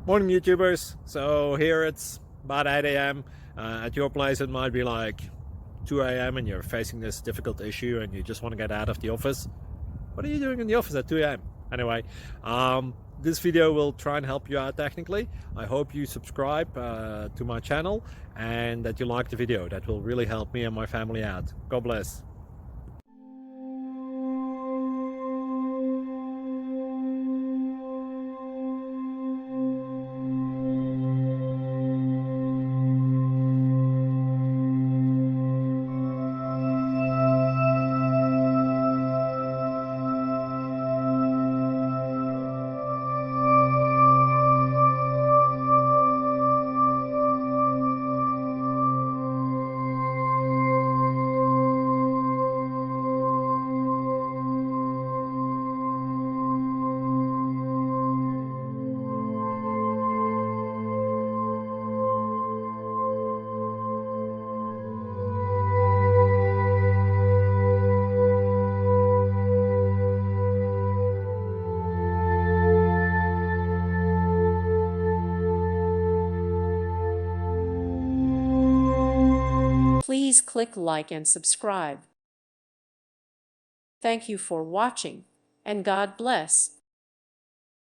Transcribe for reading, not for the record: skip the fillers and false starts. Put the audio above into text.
Morning YouTubers. So here it's about 8 a.m. At your place it might be like 2 a.m. and you're facing this difficult issue and you just want to get out of the office. What are you doing in the office at 2 a.m.? Anyway, this video will try and help you out technically. I hope you subscribe to my channel and that you like the video. That will really help me and my family out. God bless. Please click like and subscribe. Thank you for watching, and God bless.